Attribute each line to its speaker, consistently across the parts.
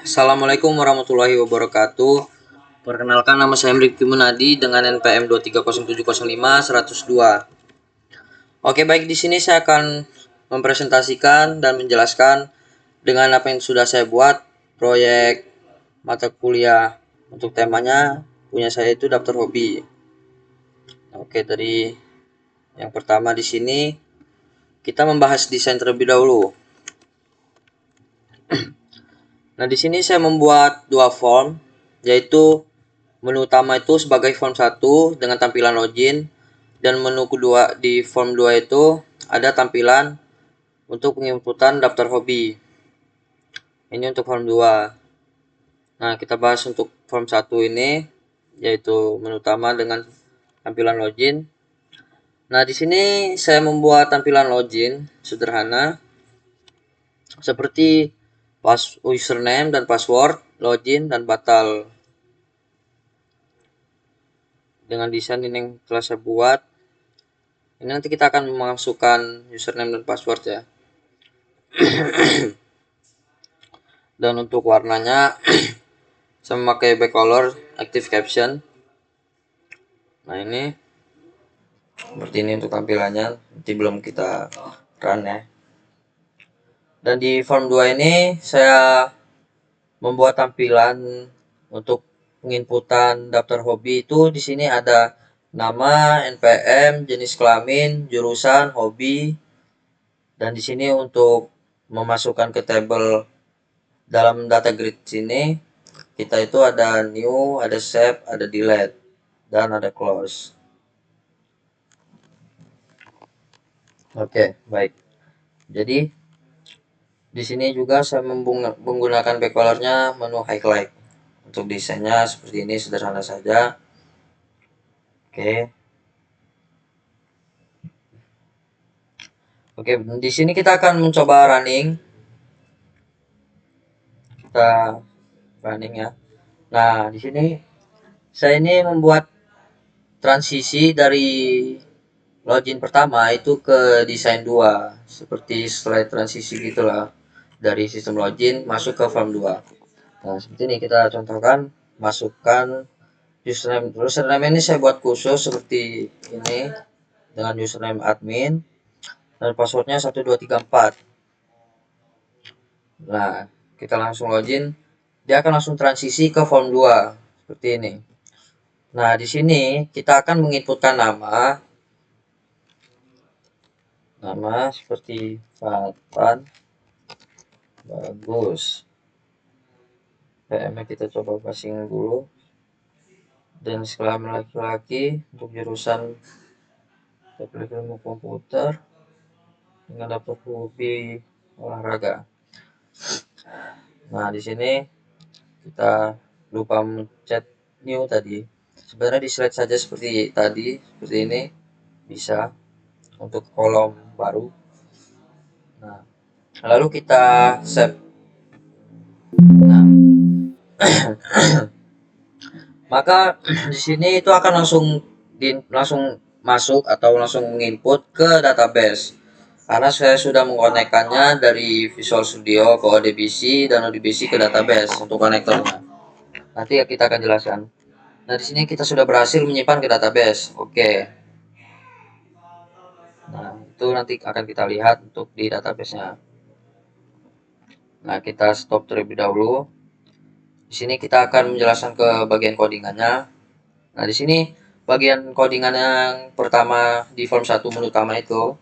Speaker 1: Assalamualaikum warahmatullahi wabarakatuh. Perkenalkan, nama saya Rifki Munadi dengan NPM 230705102. Oke, baik, di sini saya akan mempresentasikan dan menjelaskan dengan apa yang sudah saya buat proyek mata kuliah. Untuk temanya punya saya itu daftar hobi. Oke, dari yang pertama di sini kita membahas desain terlebih dahulu. Nah, di sini saya membuat dua form, yaitu menu utama itu sebagai form 1 dengan tampilan login, dan menu kedua di form 2 itu ada tampilan untuk penginputan daftar hobi. Ini untuk form 2. Nah, kita bahas untuk form 1 ini, yaitu menu utama dengan tampilan login. Nah, di sini saya membuat tampilan login sederhana seperti username dan password, login dan batal. Dengan desain ini yang telah saya buat, ini nanti kita akan memasukkan username dan password ya. Dan untuk warnanya saya memakai backcolor active caption. Nah, ini seperti ini untuk tampilannya, nanti belum kita run ya. Dan di form 2 ini saya membuat tampilan untuk penginputan daftar hobi. Itu di sini ada nama, NPM, jenis kelamin, jurusan, hobi. Dan di sini untuk memasukkan ke tabel dalam data grid sini, kita itu ada new, ada save, ada delete, dan ada close. Oke, baik. Jadi di sini juga saya menggunakan backcolornya menu highlight. Untuk desainnya seperti ini, sederhana saja. Oke. Oke, di sini kita akan mencoba running. Kita running ya. Nah, di sini saya ini membuat transisi dari login pertama itu ke desain 2, seperti slide transisi gitulah, dari sistem login masuk ke form 2. Nah, seperti ini kita contohkan, masukkan username ini saya buat khusus seperti ini dengan username admin dan passwordnya 1234. Nah, kita langsung login, dia akan langsung transisi ke form 2 seperti ini. Nah, di sini kita akan menginputkan nama seperti Fatan Bagus. PM kita coba passing dulu. Dan kelamin laki-laki, untuk jurusan teknik ilmu komputer dengan daftar hobi olahraga. Nah, di sini kita lupa mencet new tadi. Sebenarnya di slide saja seperti tadi, seperti ini bisa untuk kolom baru. Nah, lalu kita save. Nah, maka di sini itu akan langsung masuk atau langsung menginput ke database. Karena saya sudah mengkonekkannya dari Visual Studio ke ODBC dan ODBC ke database untuk konektornya. Nanti ya kita akan jelaskan. Nah, di sini kita sudah berhasil menyimpan ke database. Oke. Nah, itu nanti akan kita lihat untuk di database-nya. Nah, kita stop terlebih dahulu. Di sini kita akan menjelaskan ke bagian codingannya. Nah, di sini bagian codingan yang pertama di form 1 menu utama itu.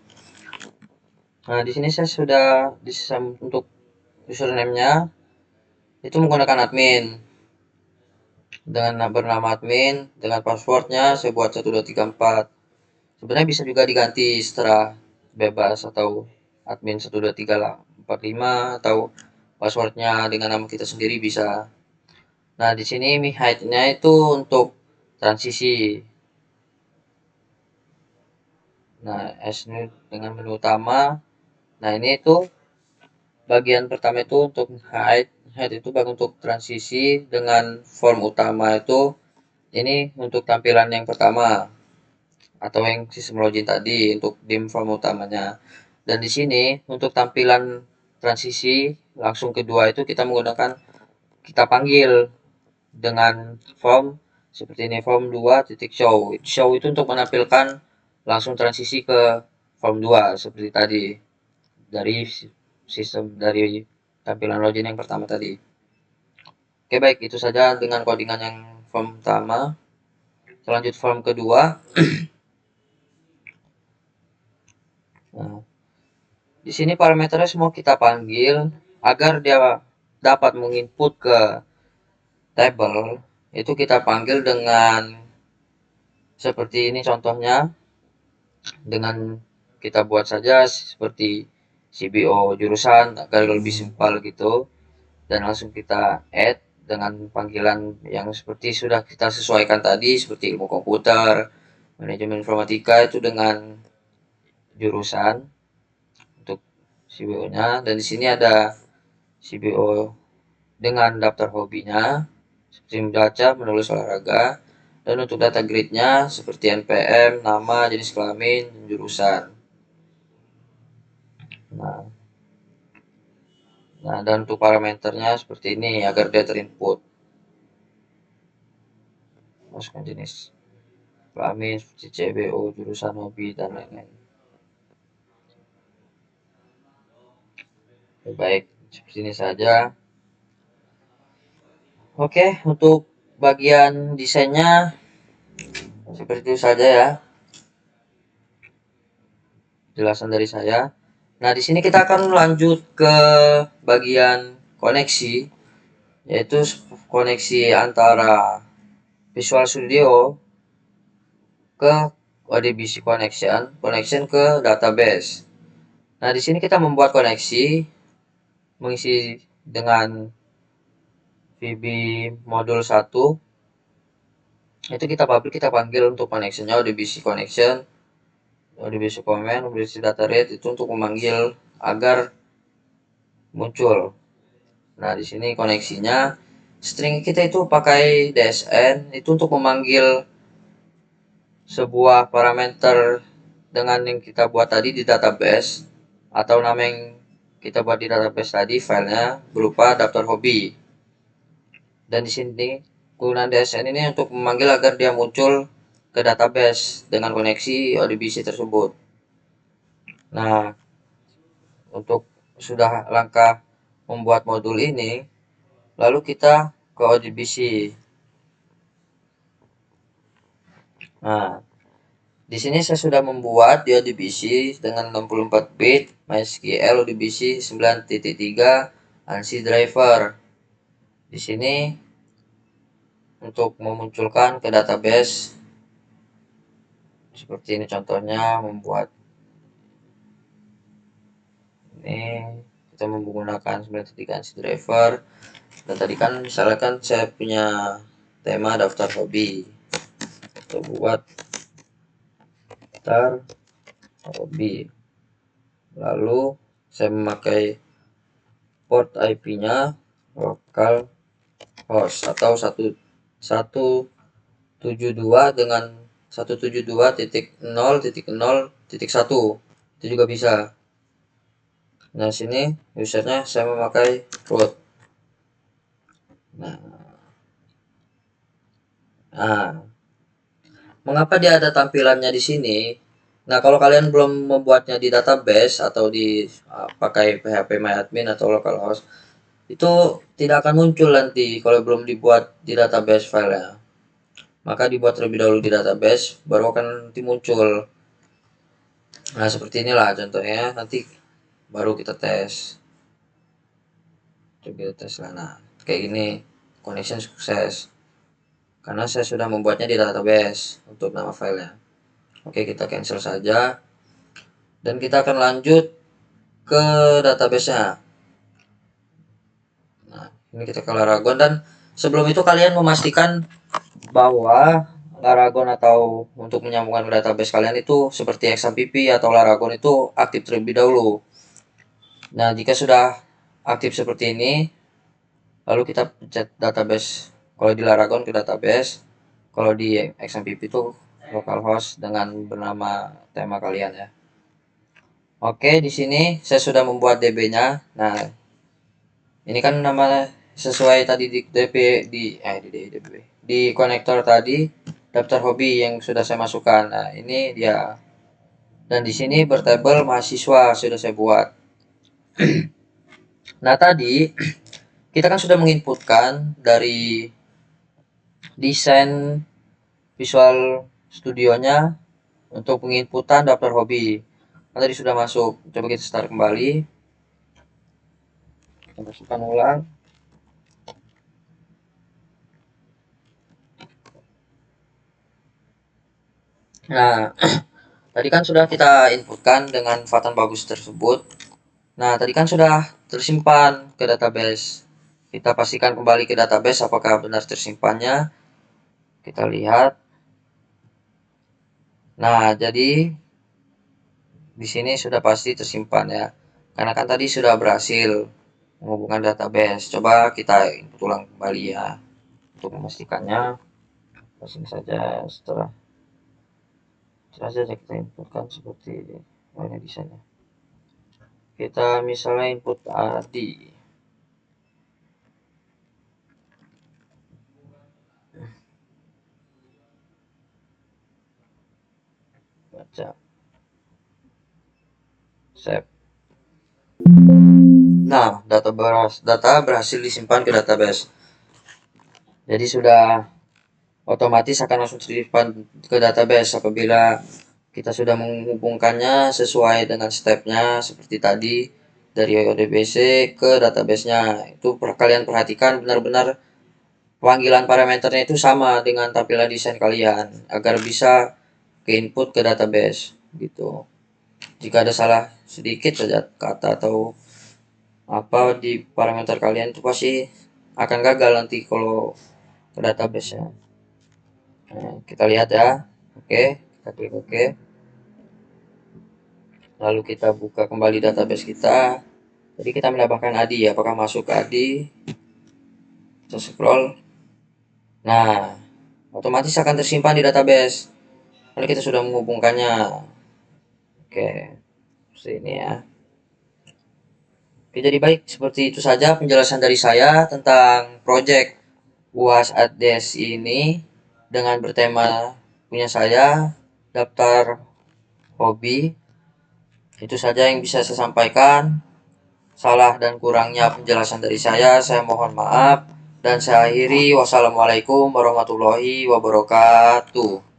Speaker 1: Nah, di sini saya sudah untuk username-nya itu menggunakan admin. Dengan bernama admin, dengan passwordnya saya buat 1234. Sebenarnya bisa juga diganti setelah bebas atau admin 12345 atau passwordnya dengan nama kita sendiri bisa. Nah, di sini height-nya itu untuk transisi. Nah, S ini dengan menu utama. Nah, ini itu bagian pertama itu untuk height itu bagian untuk transisi dengan form utama itu. Ini untuk tampilan yang pertama atau yang sistem login tadi untuk dim form utamanya. Dan di sini untuk tampilan transisi langsung kedua itu kita menggunakan kita panggil dengan form seperti ini, form 2.show. Show itu untuk menampilkan langsung transisi ke form 2 seperti tadi dari sistem dari tampilan login yang pertama tadi. Oke, baik, itu saja dengan codingan yang form pertama. Selanjut form kedua. Nah, di sini parameternya semua kita panggil agar dia dapat menginput ke table. Itu kita panggil dengan seperti ini contohnya, dengan kita buat saja seperti CBO jurusan agar lebih simpel gitu, dan langsung kita add dengan panggilan yang seperti sudah kita sesuaikan tadi, seperti ilmu komputer, manajemen informatika itu dengan jurusan untuk CBO-nya, dan di sini ada CBO dengan daftar hobinya seperti membaca, menulis, olahraga, dan untuk data grid-nya seperti NPM, nama, jenis kelamin, jurusan. Nah, dan untuk parameternya seperti ini agar dia terinput. Masukkan jenis kelamin seperti CBO, jurusan, hobi, dan lain-lain. Baik, seperti ini saja. Oke, untuk bagian desainnya seperti itu saja ya. Jelasan dari saya. Nah, di sini kita akan lanjut ke bagian koneksi, yaitu koneksi antara Visual Studio ke ODBC connection ke database. Nah, di sini kita membuat koneksi mengisi dengan VB modul 1. Itu kita panggil untuk connectionnya ODBC connection, ODBC comment, ODBC data rate itu untuk memanggil agar muncul. Nah, di sini koneksinya string kita itu pakai DSN itu untuk memanggil sebuah parameter dengan yang kita buat tadi di database, atau nama yang kita buat di database tadi filenya berupa daftar hobi. Dan di sini penggunaan DSN ini untuk memanggil agar dia muncul ke database dengan koneksi ODBC tersebut. Nah, untuk sudah langkah membuat modul ini, lalu kita ke ODBC. Nah, di sini saya sudah membuat di ODBC dengan 64 bit MySQL ODBC 9.3 ANSI driver. Di sini untuk memunculkan ke database seperti ini contohnya, membuat ini kita menggunakan 9.3 ANSI driver. Dan tadi kan misalkan saya punya tema daftar hobi, kita buat daftar hobi, lalu saya memakai port IP-nya lokal host atau 172 dengan 172.0.0.1 itu juga bisa. Nah, sini usernya saya memakai root. Nah, mengapa dia ada tampilannya di sini? Nah, kalau kalian belum membuatnya di database atau di pakai PHP MyAdmin atau localhost, itu tidak akan muncul nanti kalau belum dibuat di database filenya. Maka dibuat terlebih dahulu di database, baru akan nanti muncul. Nah, seperti inilah contohnya, nanti baru kita tes. Coba kita tes lah. Nah, kayak gini, connection sukses. Karena saya sudah membuatnya di database untuk nama filenya. Oke, kita cancel saja. Dan kita akan lanjut ke database-nya. Nah, ini kita ke Laragon, dan sebelum itu kalian memastikan bahwa Laragon atau untuk menyambungkan ke database kalian itu seperti XMPP atau Laragon itu aktif terlebih dahulu. Nah, jika sudah aktif seperti ini, lalu kita pencet database. Kalau di Laragon ke database, kalau di XMPP itu localhost dengan bernama tema kalian ya. Oke, di sini saya sudah membuat DB-nya. Nah, ini kan nama sesuai tadi di DP di konektor tadi daftar hobi yang sudah saya masukkan. Nah, ini dia. Dan di sini bertabel mahasiswa sudah saya buat. Nah, tadi kita kan sudah menginputkan dari desain Visual Studionya untuk penginputan daftar hobi. Kan tadi sudah masuk. Coba kita start kembali. Kita masukkan ulang. Nah, tadi kan sudah kita inputkan dengan Fatan Bagus tersebut. Nah, tadi kan sudah tersimpan ke database. Kita pastikan kembali ke database apakah benar tersimpannya. Kita lihat. Nah, jadi di sini sudah pasti tersimpan ya. Karena kan tadi sudah berhasil menghubungkan database. Coba kita input ulang kembali ya. Untuk memastikannya, sini saja setelah saja kita inputkan seperti ini desainnya. Kita misalnya input Adi. Baca. Save. Nah, data berhasil disimpan ke database. Jadi sudah otomatis akan langsung disimpan ke database apabila kita sudah menghubungkannya sesuai dengan stepnya seperti tadi dari ODBC ke database-nya. Itu kalian perhatikan benar-benar panggilan parameternya itu sama dengan tampilan desain kalian agar bisa ke input ke database gitu. Jika ada salah sedikit saja kata atau apa di parameter kalian itu pasti akan gagal nanti kalau ke database nya. Nah, kita lihat ya. Oke, kita klik oke. Lalu kita buka kembali database kita. Jadi kita menambahkan Adi, apakah masuk ke Adi? Kita scroll. Nah, otomatis akan tersimpan di database karena kita sudah menghubungkannya. Oke, seperti ini ya. Oke, jadi baik, seperti itu saja penjelasan dari saya tentang project UAS ADES ini dengan bertema punya saya, daftar hobi. Itu saja yang bisa saya sampaikan. Salah dan kurangnya penjelasan dari saya mohon maaf. Dan saya akhiri, wassalamualaikum warahmatullahi wabarakatuh.